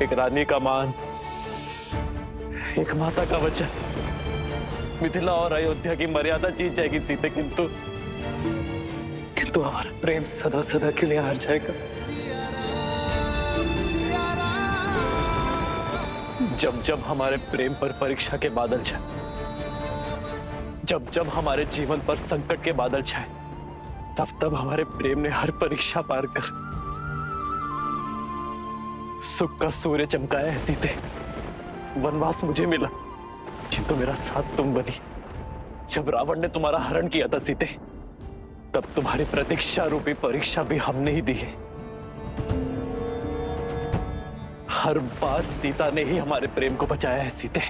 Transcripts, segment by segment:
एक रानी का मान, एक माता का वचन, मिथिला और अयोध्या की मर्यादा जीत जाएगी सीते, किंतु हमारा प्रेम सदा सदा के लिए हार जाएगा। जब जब हमारे प्रेम पर परीक्षा के बादल छाए, जब जब हमारे जीवन पर संकट के बादल छाए, तब तब हमारे प्रेम ने हर परीक्षा पार कर सुख का सूर्य चमकाया है सीते। वनवास मुझे मिला, किंतु मेरा साथ तुम बनी। जब रावण ने तुम्हारा हरण किया था सीते, तब तुम्हारी प्रतीक्षा रूपी परीक्षा भी हमने ही दी है। हर बार सीता ने ही हमारे प्रेम को बचाया है सीते,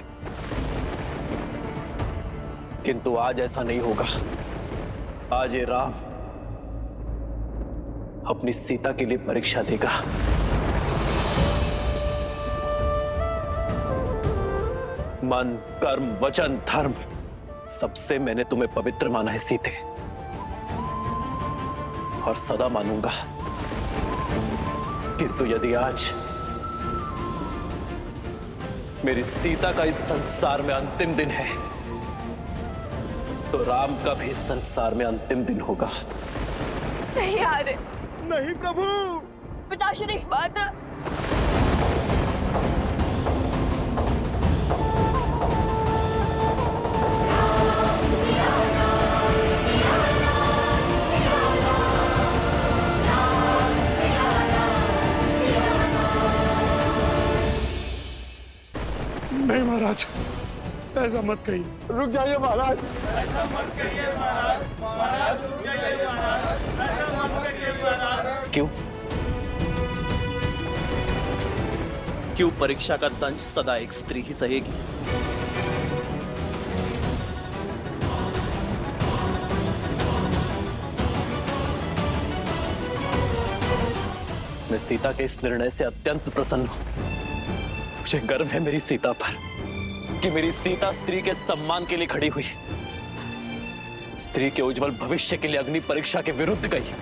किंतु आज ऐसा नहीं होगा। आज ये राम अपनी सीता के लिए परीक्षा देगा। मन, कर्म, वचन, धर्म, सबसे मैंने तुम्हें पवित्र माना है सीते, और सदा मानूंगा। किंतु यदि आज मेरी सीता का इस संसार में अंतिम दिन है, तो राम का भी इस संसार में अंतिम दिन होगा। नहीं आर्य, नहीं प्रभु। पिताश्री, बात नहीं महाराज, ऐसा मत कहिए। रुक जाइए महाराज। ऐसा मत कहिए महाराज। महाराज रुक जाइए महाराज। ऐसा मत कहिए महाराज। क्यों? क्यों परीक्षा का दंश सदा एक स्त्री ही सहेगी? मैं सीता के इस निर्णय से अत्यंत प्रसन्न हूं। मुझे गर्व है मेरी सीता पर कि मेरी सीता स्त्री के सम्मान के लिए खड़ी हुई, स्त्री के उज्जवल भविष्य के लिए अग्नि परीक्षा के विरुद्ध गई।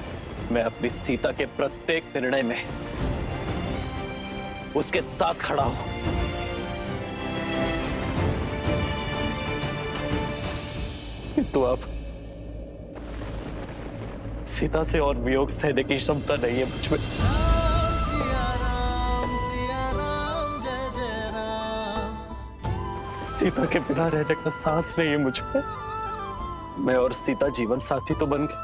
मैं अपनी सीता के प्रत्येक निर्णय में उसके साथ खड़ा हूं। किंतु अब सीता से और वियोग सहने की क्षमता नहीं है मुझ में। सीता के बिना रहने का साहस नहीं है मुझ में। मैं और सीता जीवन साथी तो बन गए,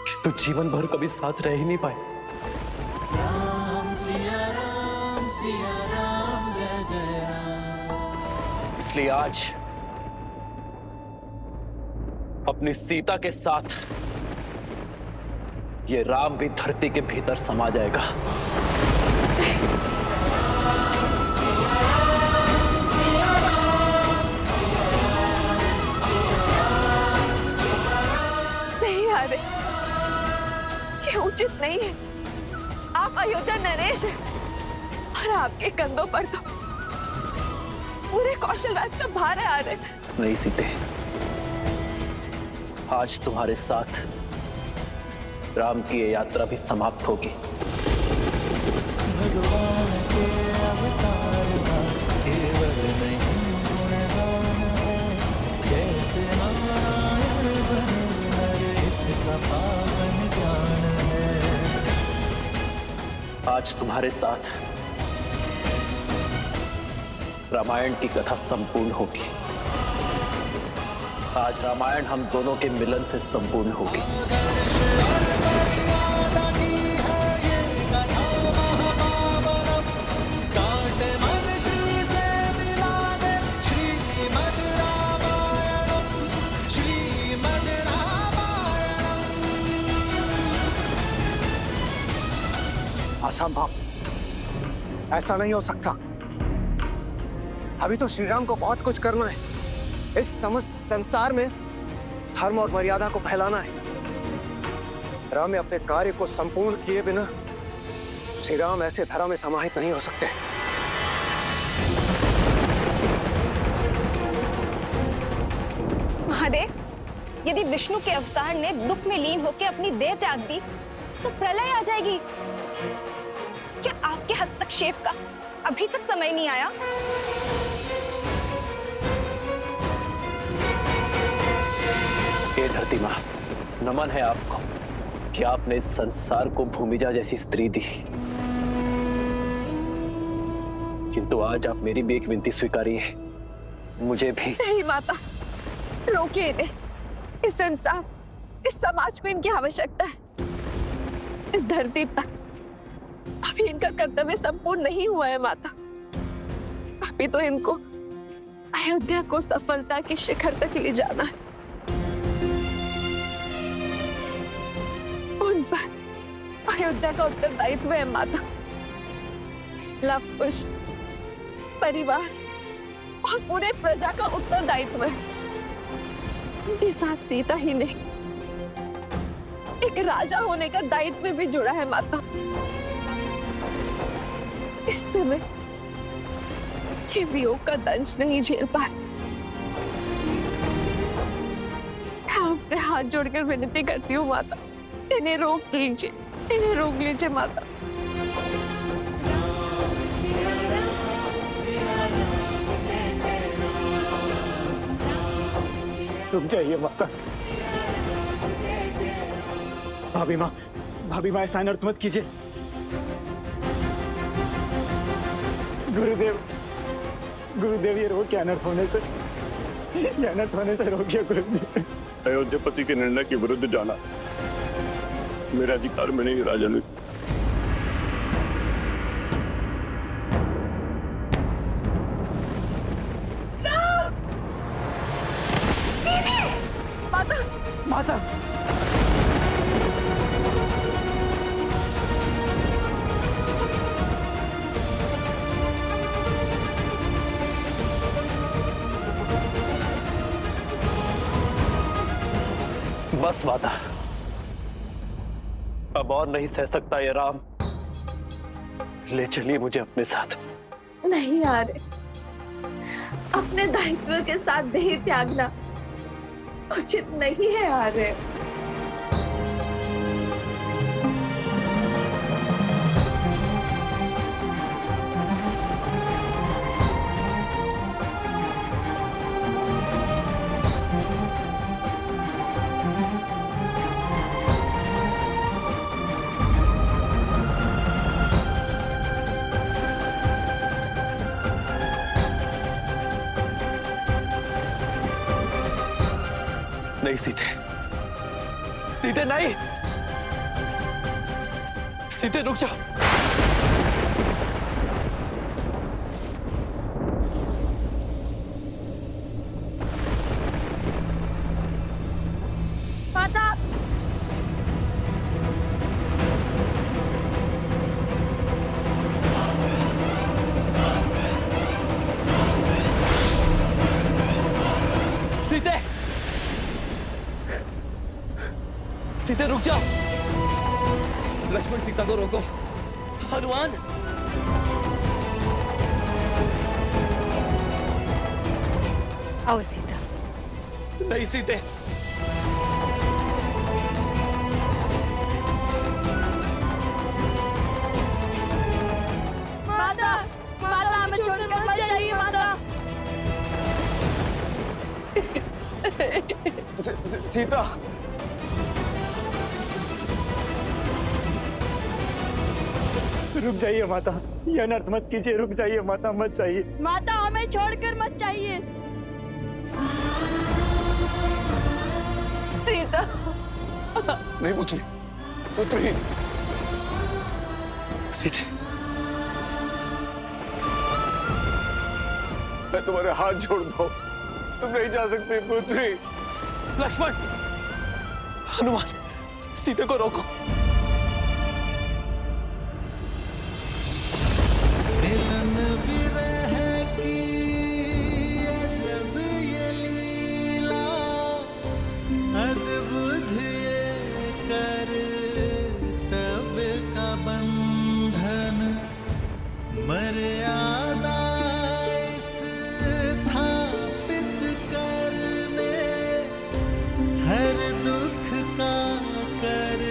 किंतु जीवन भर कभी साथ रह ही नहीं पाए। इसलिए आज अपनी सीता के साथ ये राम भी धरती के भीतर समा जाएगा। ये उचित नहीं है। आप अयोध्या नरेश हैं और आपके कंधों पर तो पूरे कौशल राज का भार है आर्य। नहीं सीते, आज तुम्हारे साथ राम की ये यात्रा भी समाप्त होगी। भगवान के अवतार केवल नहीं गुणगान है, जैसे नारायण बने नर इसका पावन ज्ञान है। आज तुम्हारे साथ रामायण की कथा संपूर्ण होगी। आज रामायण हम दोनों के मिलन से संपूर्ण होगी। असंभव, ऐसा नहीं हो सकता। अभी तो श्री राम को बहुत कुछ करना है। इस समस्त संसार में धर्म और मर्यादा को फैलाना है। राम में अपने कार्य को संपूर्ण किए बिना श्री राम ऐसे धरा में समाहित नहीं हो सकते। महादेव, यदि विष्णु के अवतार ने दुख में लीन होकर अपनी देह त्याग दी तो प्रलय आ जाएगी। क्या आपके के हस्तक्षेप का अभी तक समय नहीं आया? ये धरती माँ, नमन है आपको कि आपने इस संसार को भूमिजा जैसी स्त्री दी, किंतु आज आप मेरी भी एक विनती स्वीकारिए। मुझे भी। नहीं माता, रोकिए इन्हें। इस संसार, इस समाज को इनकी आवश्यकता है। इस धरती पर अभी इनका कर्तव्य संपूर्ण नहीं हुआ है माता। अभी तो इनको अयोध्या को सफलता के शिखर तक ले जाना है। उन पर अयोध्या का उत्तरदायित्व है माता। लव कुश, परिवार और पूरे प्रजा का उत्तरदायित्व है। उनके साथ सीता ही नहीं, एक राजा होने का दायित्व भी जुड़ा है माता। इस समय ये वियोग का दंश नहीं झेल पा रहे। मैं आपसे हाथ जोड़कर विनती करती हूँ माता, इन्हें रोक लीजिए, इन्हें रोक लीजिए माता। रुक जाइए माता। भाभी माँ ऐसा अनर्थ मत कीजिए। गुरुदेव ये रोक, अनर्थ होने से रोकिए गुरुदेव। अयोध्यापति के निर्णय के विरुद्ध जाना मेरे अधिकार में नहीं, राजन। माता बस माता, अब और नहीं सह सकता ये राम। ले चलिए मुझे अपने साथ। नहीं आ रहे। अपने दायित्व के साथ देह त्यागना उचित नहीं है आ रहे। नहीं सीते, सीते नहीं, सीते रुक जाओ। माता, सीते, सीते रुक जाओ। लक्ष्मण सीता को रोको। हनुमान, आओ सीता। नहीं सीते। माता, माता हमें छोड़कर मत जाइए माता। सीता रुक जाइए माता, ये अनर्थ मत कीजिए। रुक जाइए माता, मत जाइए। माता हमें छोड़कर मत जाइए। सीता, नहीं पुत्री, पुत्री। सीते, मैं तुम्हारे हाथ जोड़ दो, तुम नहीं जा सकती पुत्री। लक्ष्मण, हनुमान, सीते को रोको। मिलन विरह की अजब ये लीला, अद्भुत ये कर्तव्य का बंधन, मर्यादा स्थापित करने, हर दुख का कर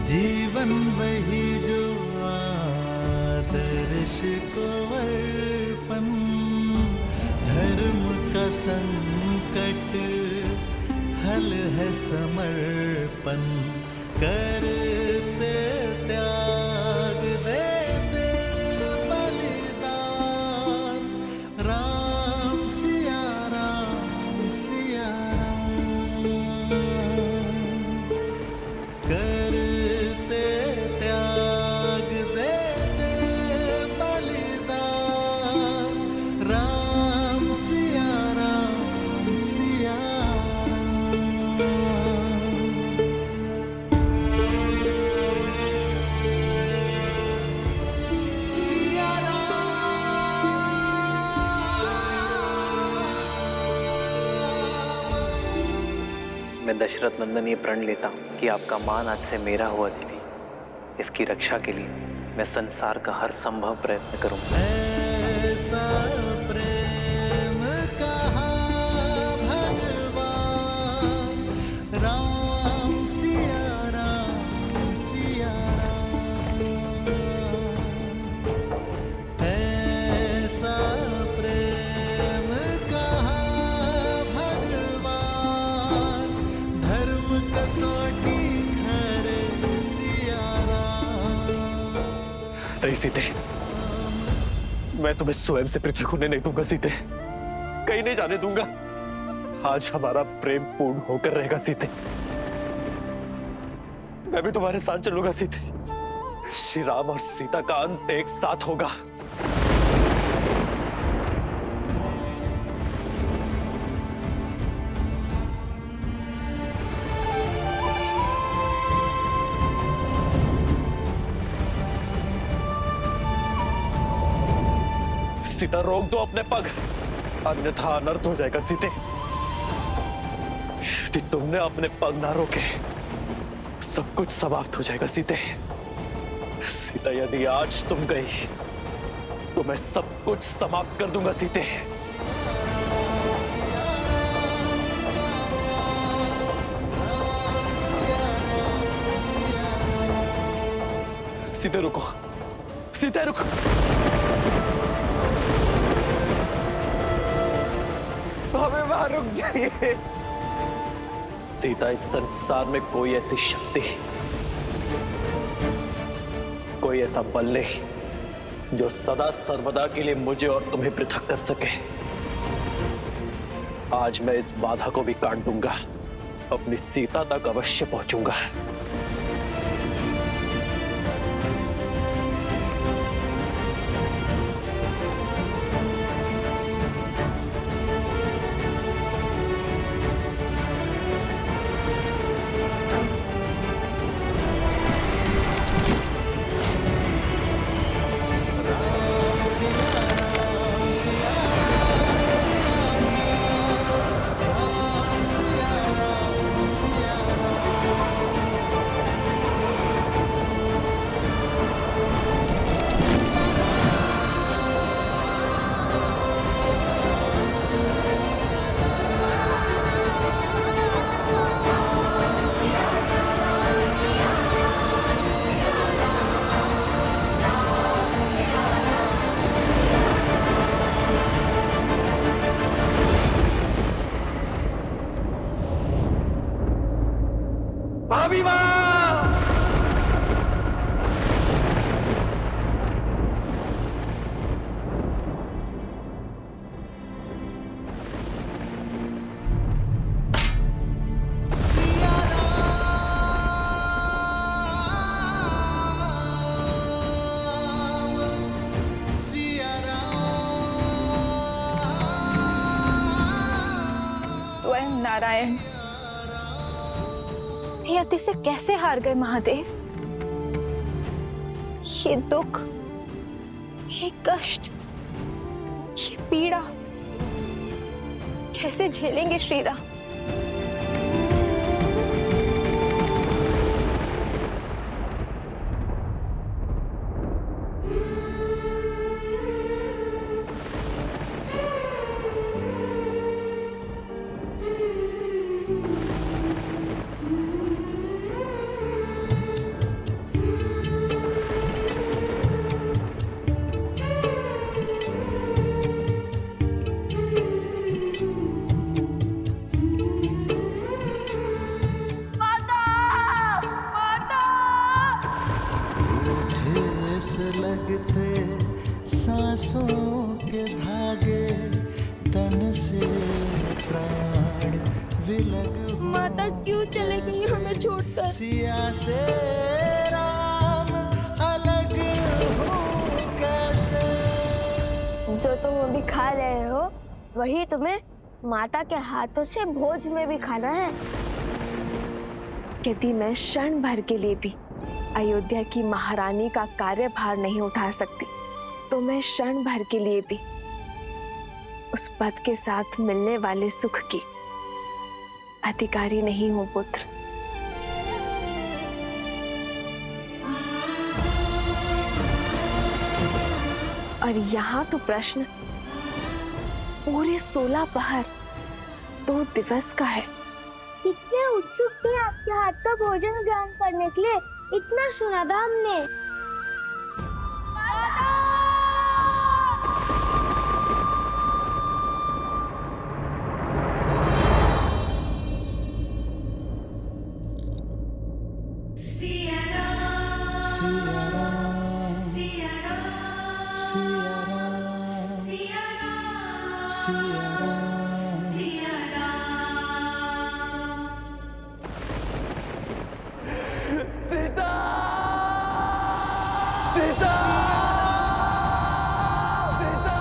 जीवन वही जो आदर्श को अर्पण, धर्म का संकट हल है समर्पण, करते त्याग देते बलिदान, राम सिया राम सिया राम, करते त्याग देते बलिदान, राम सिया राम सिया मैं दशरथ नंदन ये प्रण लेता हूँ कि आपका मान आज से मेरा हुआ देवी। इसकी रक्षा के लिए मैं संसार का हर संभव प्रयत्न करूंगा। ऐसा प्रेम कहा भगवान, राम सिया राम सिया राम, ऐसा प्रेम कहा भगवान, धर्म कसौटी खरे सिया राम। नहीं सीते, मैं तुम्हें स्वयं से पृथक होने नहीं दूंगा सीते, कहीं नहीं जाने दूंगा। आज हमारा प्रेम पूर्ण होकर रहेगा सीते। मैं भी तुम्हारे साथ चलूंगा सीते। श्री राम और सीता का अंत एक साथ होगा। सीता रोक दो अपने पग, अन्यथा अनर्थ हो जाएगा सीते। यदि तुमने अपने पग ना रोके सब कुछ समाप्त हो जाएगा सीते। सीता यदि आज तुम गई तो मैं सब कुछ समाप्त कर दूंगा सीते। सीते रुको, सीते रुको। हमें वहां रुक जाइए। सीता, इस संसार में कोई ऐसी शक्ति, कोई ऐसा बल नहीं जो सदा सर्वदा के लिए मुझे और तुम्हें पृथक कर सके। आज मैं इस बाधा को भी काट दूंगा, अपनी सीता तक अवश्य पहुंचूंगा। नारायण, नियति से कैसे हार गए महादेव? ये दुख, ये कष्ट, ये पीड़ा कैसे झेलेंगे श्री राम? लगते सांसों के धागे, तन से प्राण विलग हो। माता क्यों चले गई हमें छोड़कर? सिया से राम अलग हो कैसे। जो तुम अभी खा रहे हो वही तुम्हें माता के हाथों से भोज में भी खाना है। यदि मैं क्षण भर के लिए भी अयोध्या की महारानी का कार्यभार नहीं उठा सकती, तो मैं क्षण भर के लिए भी उस पद के साथ मिलने वाले सुख की अधिकारी नहीं हूं पुत्र। और यहाँ तो प्रश्न पूरे 16 पहर 2 दिवस का है। कितने उत्सुक थे आपके हाथ का भोजन ग्रहण करने के लिए, इतना सुना था हमने। सिया राम, सिया राम, सिया राम, सिया राम, सिया राम, सिया राम, सिया राम। सीता! सीता! सीता!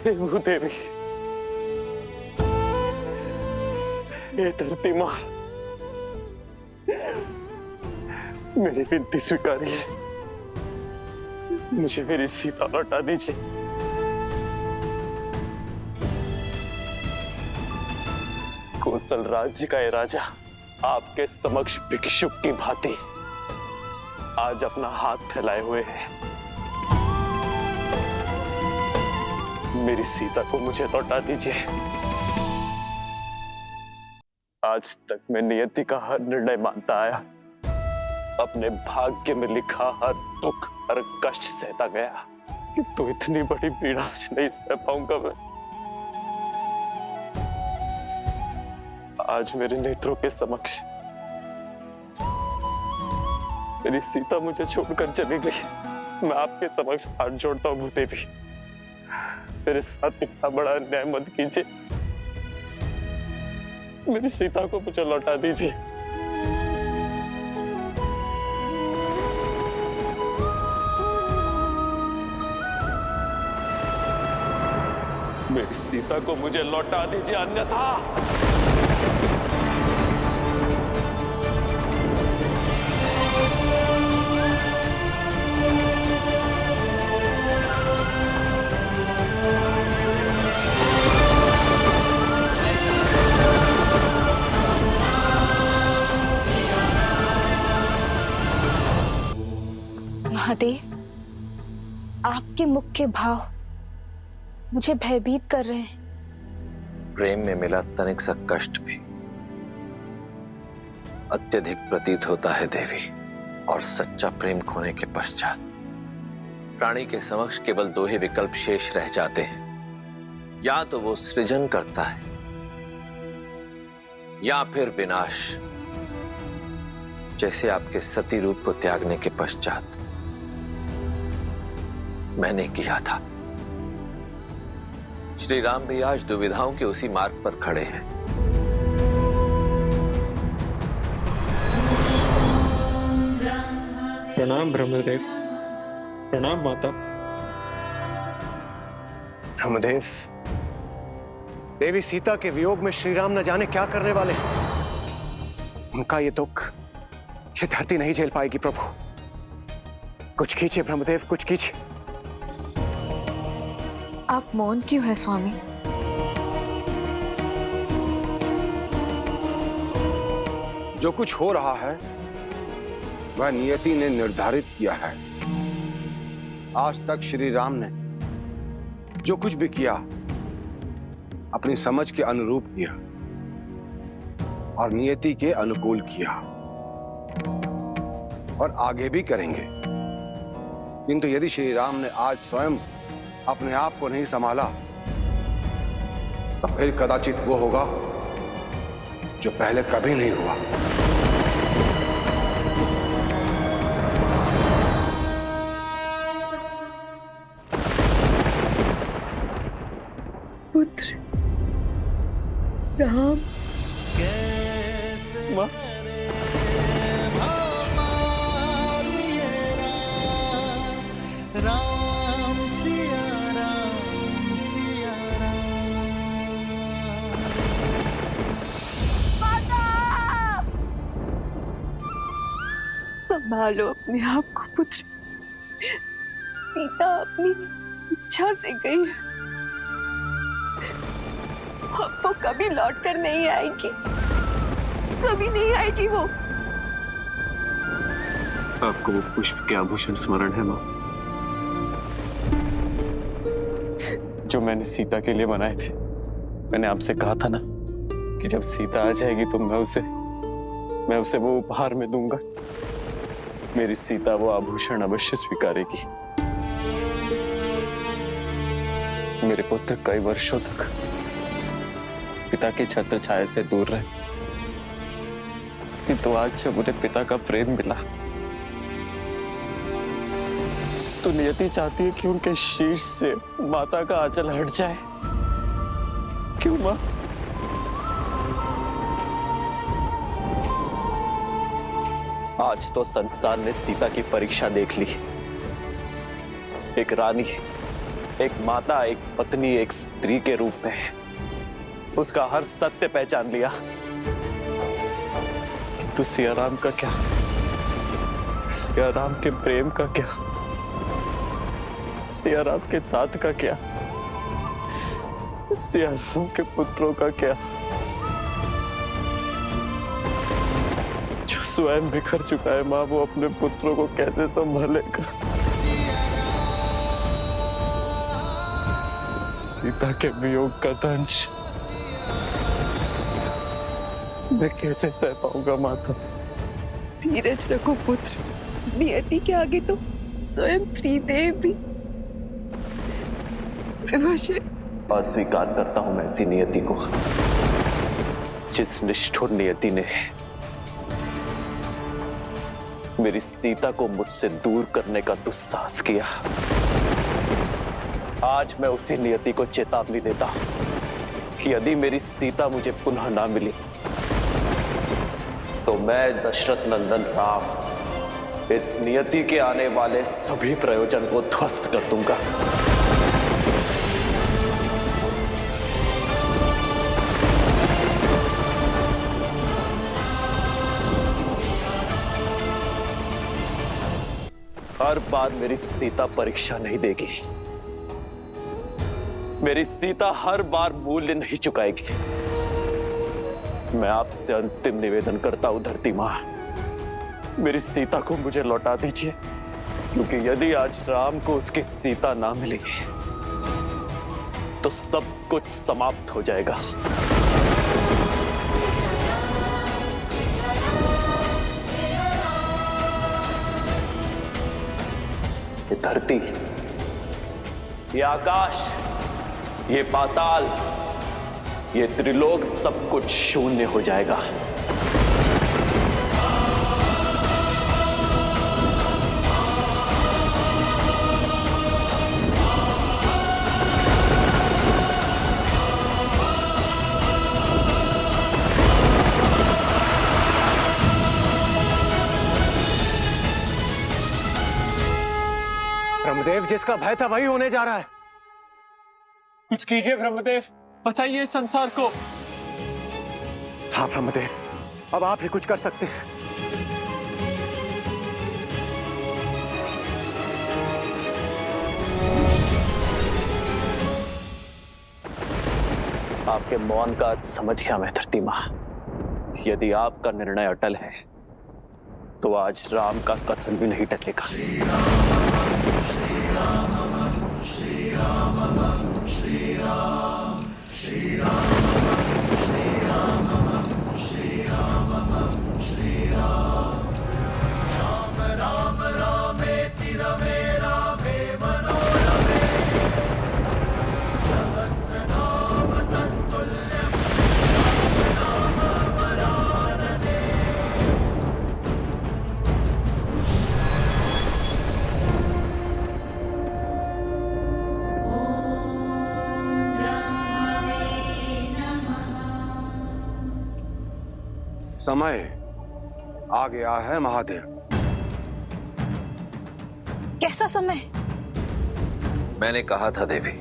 हे भूदेवी, हे धरती माँ, मेरी विनती स्वीकारिए, मुझे मेरी सीता लौटा दीजिए। कौशल राज्य का ये राजा आपके समक्ष भिक्षुक की भांति आज अपना हाथ फैलाए हुए है। मेरी सीता को मुझे लौटा दीजिए। आज तक मैं नियति का हर निर्णय मानता आया, अपने भाग्य में लिखा हर दुख हर कष्ट सहता गया, किंतु इतनी बड़ी पीड़ा आज नहीं सह पाऊंगा मैं। आज मेरे नेत्रों के समक्ष मेरी सीता मुझे छोड़कर चली गई। मैं आपके समक्ष हाथ जोड़ता हूँ भूदेवी, मेरे साथ इतना बड़ा अन्याय मत कीजिए। मेरी सीता को मुझे लौटा दीजिए। मेरी सीता को मुझे लौटा दीजिए, अन्यथा महादेव, आपके मुख के भाव मुझे भयभीत कर रहे हैं। प्रेम में मिला तनिक सा कष्ट भी अत्यधिक प्रतीत होता है देवी, और सच्चा प्रेम खोने के पश्चात प्राणी के समक्ष केवल 2 ही विकल्प शेष रह जाते हैं, या तो वो सृजन करता है या फिर विनाश, जैसे आपके सती रूप को त्यागने के पश्चात मैंने किया था। श्री राम भी आज दुविधाओं के उसी मार्ग पर खड़े हैं। प्रणाम ब्रह्मदेव। प्रणाम माता। ब्रह्मदेव, देवी सीता के वियोग में श्री राम न जाने क्या करने वाले हैं। उनका ये दुख ये धरती नहीं झेल पाएगी प्रभु। कुछ कीजिए ब्रह्मदेव, कुछ कीजिए। आप मौन क्यों है स्वामी? जो कुछ हो रहा है वह नियति ने निर्धारित किया है। आज तक श्री राम ने जो कुछ भी किया अपनी समझ के अनुरूप किया और नियति के अनुकूल किया, और आगे भी करेंगे। किंतु यदि श्री राम ने आज स्वयं अपने आप को नहीं संभाला तो फिर कदाचित वो होगा जो पहले कभी नहीं हुआ। पुत्र राम। माँ, राम सिया राम सिया संभालो अपने आप को पुत्र। सीता अपनी इच्छा से गई है, अब वो कभी लौट कर नहीं आएगी, कभी नहीं आएगी वो। आपको वो पुष्प के आभूषण स्मरण है माँ, जो मैंने सीता के लिए बनाए थे? मैंने आपसे कहा था ना कि जब सीता आ जाएगी तो मैं उसे वो उपहार में दूंगा। मेरी सीता वो आभूषण अवश्य स्वीकारेगी। मेरे पुत्र कई वर्षों तक पिता की छत्र छाया से दूर रहे, किंतु आज जब उन्हें पिता का प्रेम मिला तो नियति चाहती है कि उनके शीर्ष से माता का आंचल हट जाए। क्यों मां? आज तो संसार ने सीता की परीक्षा देख ली। एक रानी, एक माता, एक पत्नी, एक स्त्री के रूप में उसका हर सत्य पहचान लिया। किंतु सिया राम का क्या? सिया राम के प्रेम का क्या? सिया राम के साथ का क्या? सिया राम के पुत्रों का क्या, जो स्वयं बिखर चुका है माँ, वो अपने पुत्रों को कैसे संभालेगा? सीता के वियोग का दंश मैं कैसे सह पाऊंगा माता? धीरज रखो पुत्र, नियति के आगे तो स्वयं त्रिदेव भी विवश है। अस्वीकार करता हूं मैं ऐसी नियति को, जिस निष्ठुर नियति ने मेरी सीता को मुझसे दूर करने का दुस्साहस किया। आज मैं उसी नियति को चेतावनी देता हूं कि यदि मेरी सीता मुझे पुनः ना मिली तो मैं दशरथ नंदन राम इस नियति के आने वाले सभी प्रयोजन को ध्वस्त कर दूंगा। हर बार मेरी सीता परीक्षा नहीं देगी, मेरी सीता हर बार मूल्य नहीं चुकाएगी। मैं आपसे अंतिम निवेदन करता हूं धरती मां, मेरी सीता को मुझे लौटा दीजिए, क्योंकि यदि आज राम को उसकी सीता ना मिलेगी तो सब कुछ समाप्त हो जाएगा। ये धरती, ये आकाश, ये पाताल, ये त्रिलोक, सब कुछ शून्य हो जाएगा। ब्रह्मदेव, जिसका भय था वही होने जा रहा है। कुछ कीजिए ब्रह्मदेव, बचाइए संसार को। हाँ ब्रह्मदेव, अब आप ही कुछ कर सकते हैं। आपके मौन का समझ गया मैं धरती मां, यदि आपका निर्णय अटल है तो आज राम का कथन भी नहीं टलेगा। श्री राम श्री राम श्री राम श्री राम श्री राम श्री राम श्री राम श्री राम राम राम रामेति रमे रामे मनोरमे सहस्रनाम तत्तुल्यं राम नाम वरानने। समय आ गया है महादेव। कैसा समय? मैंने कहा था देवी,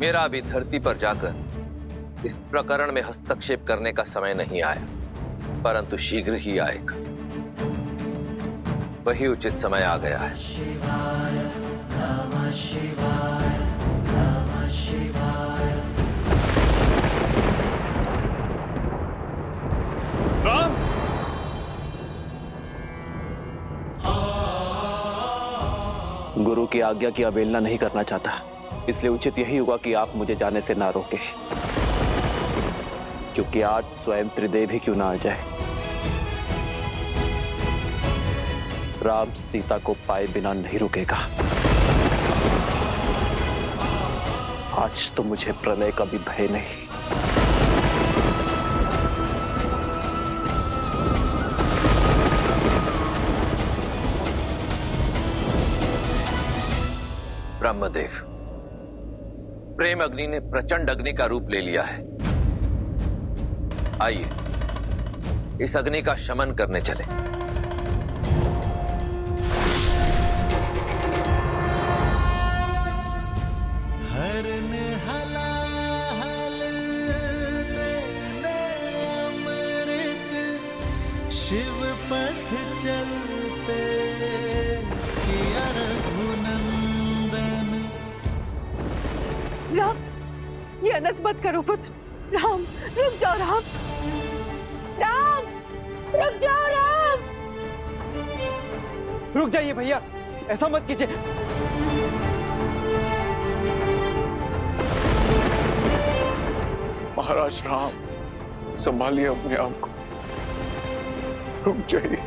मेरा अभी धरती पर जाकर इस प्रकरण में हस्तक्षेप करने का समय नहीं आया, परंतु शीघ्र ही आएगा। वही उचित समय आ गया है। शिवाय नमः शिवाय नमः शिवाय। राम! गुरु की आज्ञा की अवहेलना नहीं करना चाहता, इसलिए उचित यही होगा कि आप मुझे जाने से ना रोकें, क्योंकि आज स्वयं त्रिदेव ही क्यों ना आ जाए। राम सीता को पाए बिना नहीं रुकेगा। आज तो मुझे प्रलय का भी भय नहीं। ब्रह्मदेव, प्रेम अग्नि ने प्रचंड अग्नि का रूप ले लिया है। आइए इस अग्नि का शमन करने चले। हरन हलाहल देने अमृत, शिव पथ चलते सिया रघुनंदन। राम, ये अनर्थ मत करो पुत्र। राम, रुक जाओ राम। राम, रुक जाओ राम। रुक जाइए भैया, ऐसा मत कीजिए। महाराज राम, संभालिए अपने आप को, रुक जाइए।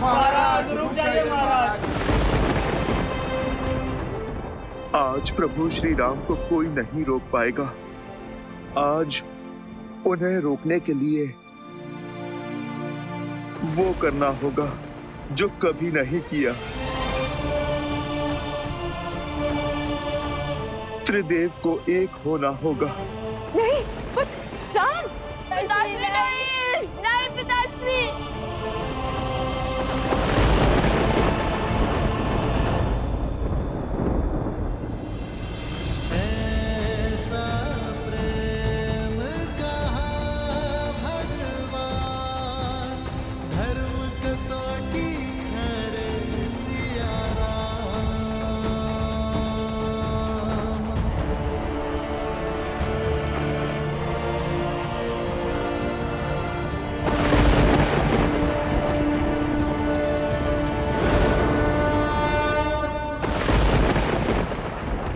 महाराज रुक जाइए महाराज। आज प्रभु श्री राम को कोई नहीं रोक पाएगा। आज उन्हें रोकने के लिए वो करना होगा जो कभी नहीं किया। त्रिदेव को एक होना होगा। नहीं पुत्र, राम। पिताश्री नहीं, नहीं पिताश्री। ऐसा प्रेम कहाँ भगवान, धर्म कसौटी करे सिया राम।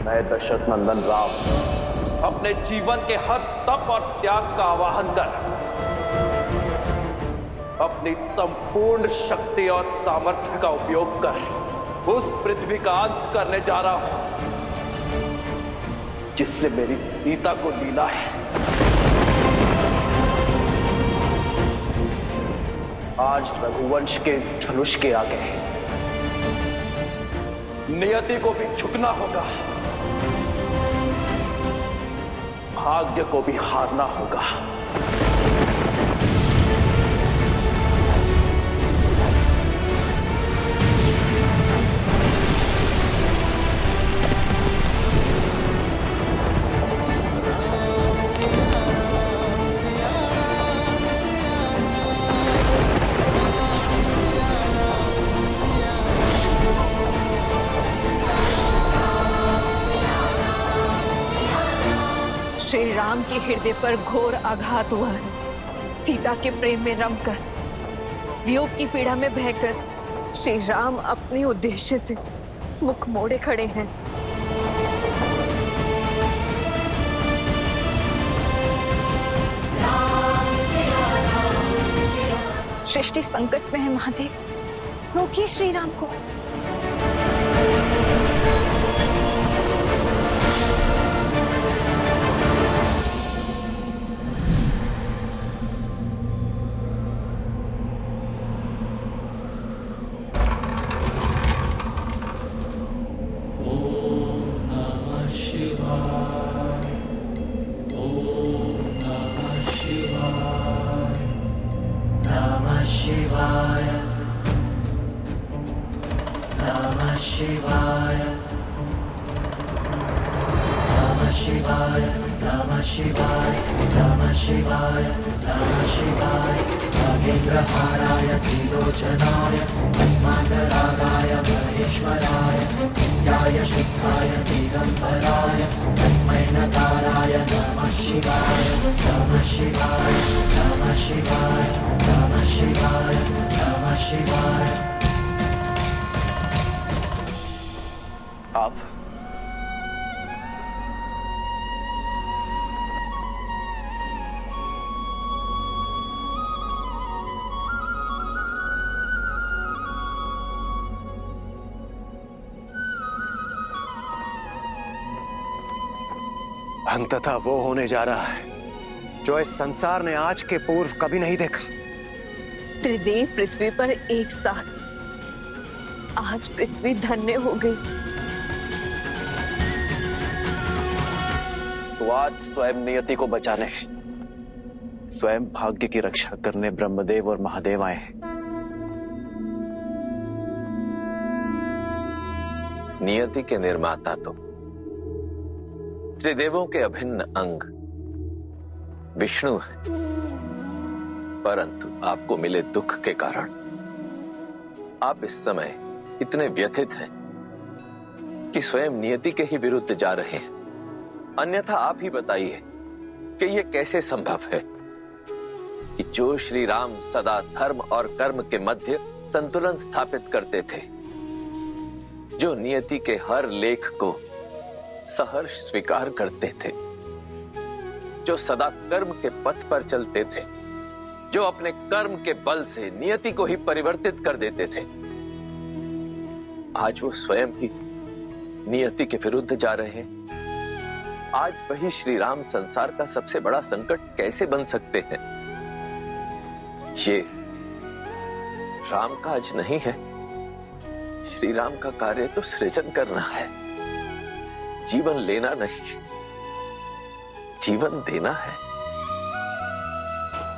मैं दशरथ नंदन राम अपने जीवन के हर तप और त्याग का आवाहन कर अपनी संपूर्ण शक्ति और सामर्थ्य का उपयोग कर उस पृथ्वी का अंत करने जा रहा हूं जिसने मेरी सीता को लीला है। आज रघुवंश के इस धनुष के आगे नियति को भी झुकना होगा, भाग्य को भी हारना होगा। सिया राम के हृदय पर घोर आघात हुआ है। सीता के प्रेम में रमकर, वियोग की पीड़ा में बहकर श्री राम अपने उद्देश्य से मुख मोड़े खड़े हैं। सृष्टि संकट में है महादेव, रोकिए श्री राम को। नागेन्द्रहाराय त्रिलोचनाय तस्मान्तरागाय महेश्वराय नित्याय शुद्धाय दिगम्बराय तस्मै नकाराय नमः शिवाय नमः शिवाय नमः शिवाय नमः शिवाय नमः शिवाय। आप अंततः वो होने जा रहा है जो इस संसार ने आज के पूर्व कभी नहीं देखा। त्रिदेव पृथ्वी पर एक साथ, आज पृथ्वी धन्य हो गई। तो आज स्वयं नियति को बचाने, स्वयं भाग्य की रक्षा करने ब्रह्मदेव और महादेव आए हैं। नियति के निर्माता तो त्रिदेवों के अभिन्न अंग विष्णु है, परंतु आपको मिले दुख के कारण आप इस समय इतने व्यथित हैं कि स्वयं नियति के ही विरुद्ध जा रहे हैं। अन्यथा आप ही बताइए कि यह कैसे संभव है कि जो श्री राम सदा धर्म और कर्म के मध्य संतुलन स्थापित करते थे, जो नियति के हर लेख को सहर्ष स्वीकार करते थे, जो सदा कर्म के पथ पर चलते थे, जो अपने कर्म के बल से नियति को ही परिवर्तित कर देते थे, आज वो स्वयं ही नियति के विरुद्ध जा रहे हैं। आज वही श्री राम संसार का सबसे बड़ा संकट कैसे बन सकते हैं? ये राम काज नहीं है। श्री राम का कार्य तो सृजन करना है, जीवन लेना नहीं, जीवन देना है।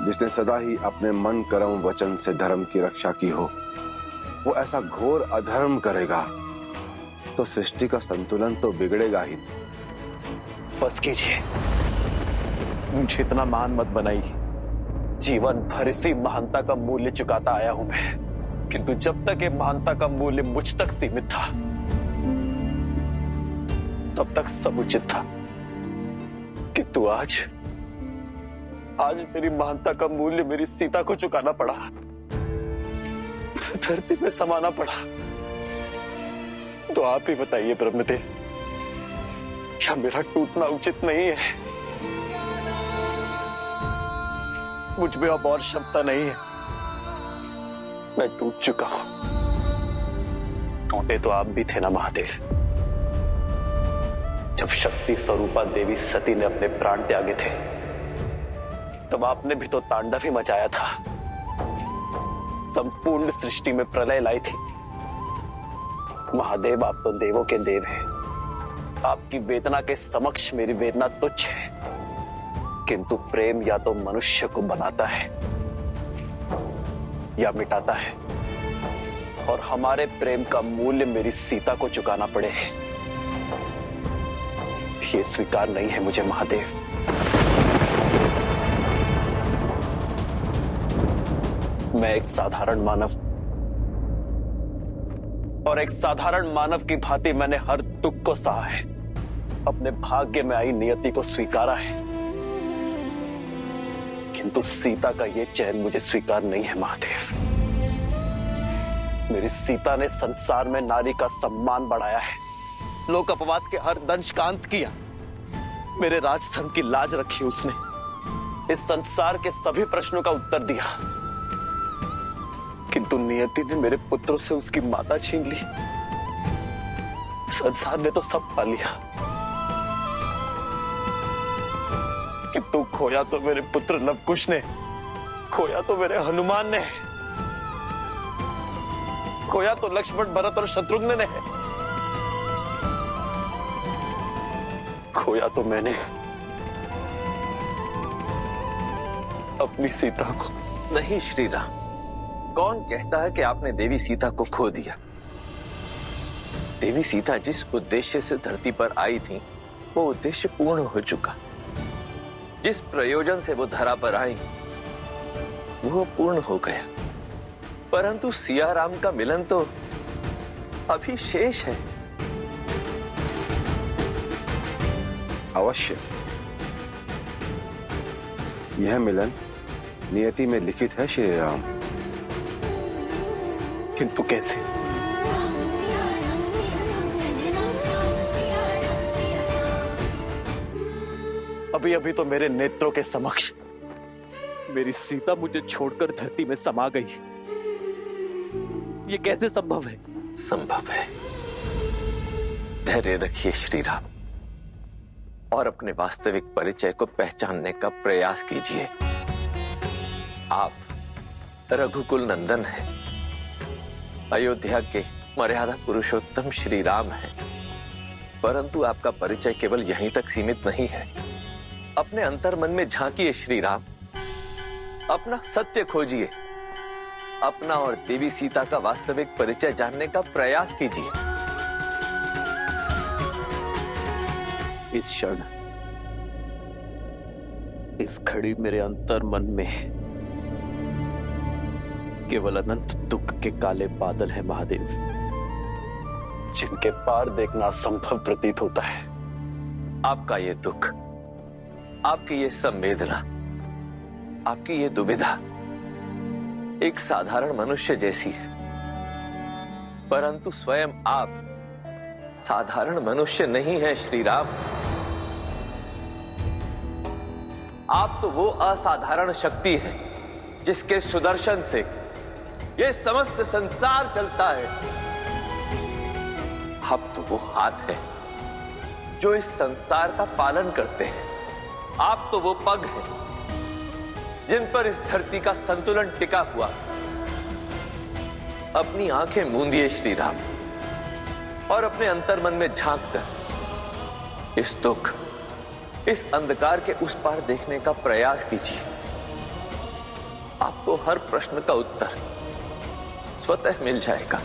जिसने सदा ही अपने मन कर्म वचन से धर्म की रक्षा की हो, वो ऐसा घोर अधर्म करेगा तो सृष्टि का संतुलन तो बिगड़ेगा ही। बस कीजिए, मुझे इतना महान मत बनाइए। जीवन भर इसी महानता का मूल्य चुकाता आया हूं मैं, किंतु जब तक ये महानता का मूल्य मुझ तक सीमित था, तब तक सब उचित था। किंतु आज मेरी महानता का मूल्य मेरी सीता को चुकाना पड़ा, उसे धरती में समाना पड़ा। तो आप ही बताइए ब्रह्मदेव, क्या मेरा टूटना उचित नहीं है? मुझ में अब और क्षमता नहीं है, मैं टूट चुका हूं। टूटे तो आप भी थे ना महादेव, जब शक्ति स्वरूपा देवी सती ने अपने प्राण त्यागे थे, तब आपने भी तो तांडव ही मचाया था, संपूर्ण सृष्टि में प्रलय लाई थी। महादेव, आप तो देवों के देव हैं, आपकी वेदना के समक्ष मेरी वेदना तुच्छ है। किंतु प्रेम या तो मनुष्य को बनाता है या मिटाता है, और हमारे प्रेम का मूल्य मेरी सीता को चुकाना पड़े, ये स्वीकार नहीं है मुझे महादेव। मैं एक साधारण मानव, और एक साधारण मानव की भांति मैंने हर दुख को सहा है, अपने भाग्य में आई नियति को स्वीकारा है, किंतु सीता का ये चैन मुझे स्वीकार नहीं है महादेव। मेरी सीता ने संसार में नारी का सम्मान बढ़ाया है, लोक अपवाद के हर दंश का अंत किया, मेरे राजधर्म की लाज रखी उसने, इस संसार के सभी प्रश्नों का उत्तर दिया। किंतु नियति ने मेरे पुत्रों से उसकी माता छीन ली। संसार ने तो सब पा लिया, किंतु खोया तो मेरे पुत्र लवकुश ने, खोया तो मेरे हनुमान ने, खोया तो लक्ष्मण, भरत और शत्रुघ्न ने, खोया तो मैंने अपनी सीता को। नहीं श्री राम, कौन कहता है कि आपने देवी सीता को खो दिया? देवी सीता जिस उद्देश्य से धरती पर आई थी वो उद्देश्य पूर्ण हो चुका। जिस प्रयोजन से वो धरा पर आई वो पूर्ण हो गया, परंतु सिया राम का मिलन तो अभी शेष है। अवश्य यह मिलन नियति में लिखित है श्री राम। किंतु कैसे? अभी अभी तो मेरे नेत्रों के समक्ष मेरी सीता मुझे छोड़कर धरती में समा गई। ये कैसे संभव है? संभव है। धैर्य रखिए श्री राम और अपने वास्तविक परिचय को पहचानने का प्रयास कीजिए। आप रघुकुल नंदन हैं, अयोध्या के मर्यादा पुरुषोत्तम श्री राम हैं, परंतु आपका परिचय केवल यहीं तक सीमित नहीं है। अपने अंतर मन में झांकिए श्री राम, अपना सत्य खोजिए, अपना और देवी सीता का वास्तविक परिचय जानने का प्रयास कीजिए। इस क्षण, इस घड़ी मेरे अंतर मन में केवल अनंत दुख के काले बादल हैं महादेव, जिनके पार देखना असंभव प्रतीत होता है। आपका ये दुख, आपकी ये संवेदना, आपकी ये दुविधा एक साधारण मनुष्य जैसी है, परंतु स्वयं आप साधारण मनुष्य नहीं है श्री राम। आप तो वो असाधारण शक्ति है जिसके सुदर्शन से ये समस्त संसार चलता है। आप तो वो हाथ है जो इस संसार का पालन करते हैं। आप तो वो पग हैं जिन पर इस धरती का संतुलन टिका हुआ। अपनी आंखें मूंदिए श्री राम और अपने अंतर मन में झांक कर इस दुख, इस अंधकार के उस पार देखने का प्रयास कीजिए। आपको हर प्रश्न का उत्तर स्वतः मिल जाएगा।